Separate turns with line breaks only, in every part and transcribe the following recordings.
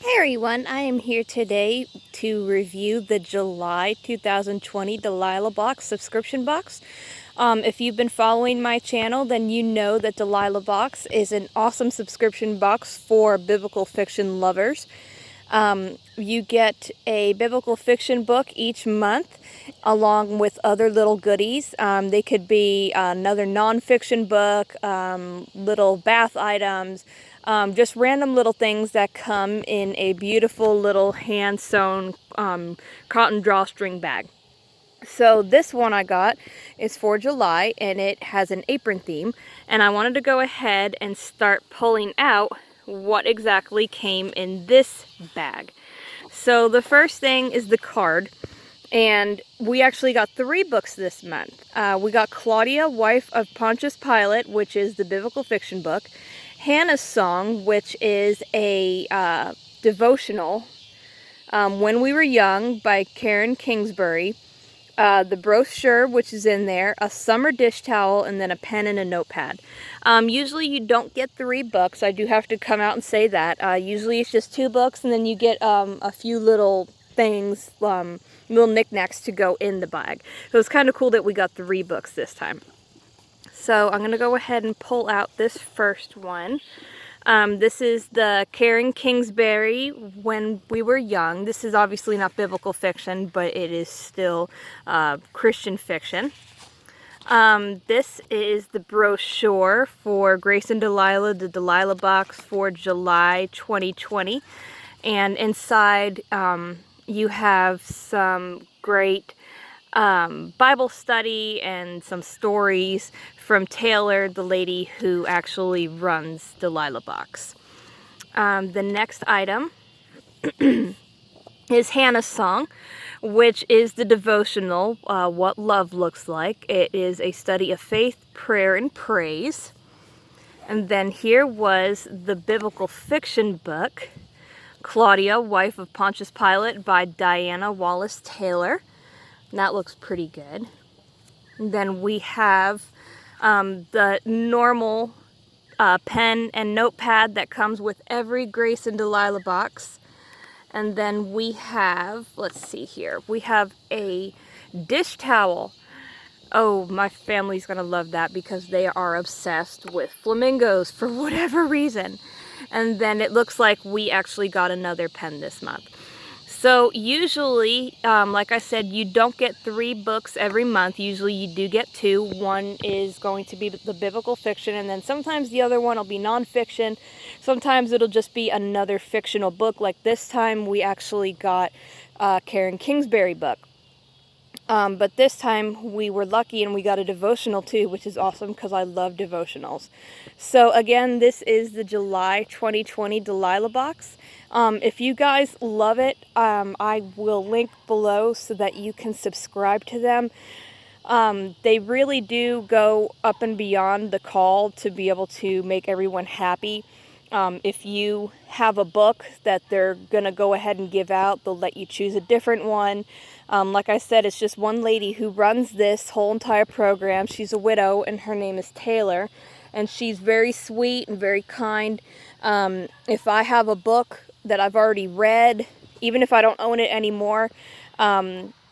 Hey everyone, I am here today to review the July 2020 Delilah box subscription box. If you've been following my channel, then you know that Delilah box is an awesome subscription box for biblical fiction lovers. You get a biblical fiction book each month along with other little goodies. They could be another nonfiction book, little bath items, just random little things that come in a beautiful little hand-sewn cotton drawstring bag. So this one I got is for July, and it has an apron theme, and I wanted to go ahead and start pulling out what exactly came in this bag. So the first thing is the card, and we actually got 3 books this month. We got Claudia, Wife of Pontius Pilate, which is the biblical fiction book, Hannah's Song, which is a devotional, When We Were Young by Karen Kingsbury, the brochure, which is in there, a summer dish towel, and then a pen and a notepad. Usually you don't get 3 books. I do have to come out and say that. Usually it's just 2 books, and then you get a few little things, little knickknacks to go in the bag. So it's kind of cool that we got 3 books this time. So I'm going to go ahead and pull out this first one. This is the Karen Kingsbury, When We Were Young. This is obviously not biblical fiction, but it is still Christian fiction. This is the brochure for Grace and Delilah, the Delilah box for July 2020. And inside you have some great Bible study and some stories from Taylor, the lady who actually runs Delilah box. The next item is Hannah's Song, which is the devotional, What Love Looks Like. It is a study of faith, prayer, and praise. And then here was the biblical fiction book, Claudia, Wife of Pontius Pilate by Diana Wallace Taylor. And that looks pretty good. And then we have the normal pen and notepad that comes with every Grace and Delilah box. And then we have, let's see here, we have a dish towel. Oh, my family's gonna love that because they are obsessed with flamingos for whatever reason. And then it looks like we actually got another pen this month. So usually, like I said, you don't get 3 books every month. Usually you do get 2. One is going to be the biblical fiction, and then sometimes the other one will be nonfiction. Sometimes it'll just be another fictional book. Like this time we actually got a Karen Kingsbury book. But this time we were lucky and we got a devotional too, which is awesome because I love devotionals. So again, this is the July 2020 Delilah box. If you guys love it, I will link below so that you can subscribe to them. They really do go up and beyond the call to be able to make everyone happy. If you have a book that they're going to go ahead and give out, they'll let you choose a different one. Like I said, it's just one lady who runs this whole entire program. She's a widow, and her name is Taylor, and she's very sweet and very kind. If I have a book that I've already read, even if I don't own it anymore,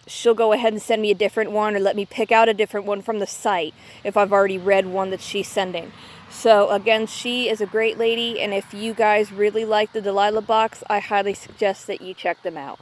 she'll go ahead and send me a different one, or let me pick out a different one from the site if I've already read one that she's sending. So again, she is a great lady, and if you guys really like the Delilah box, I highly suggest that you check them out.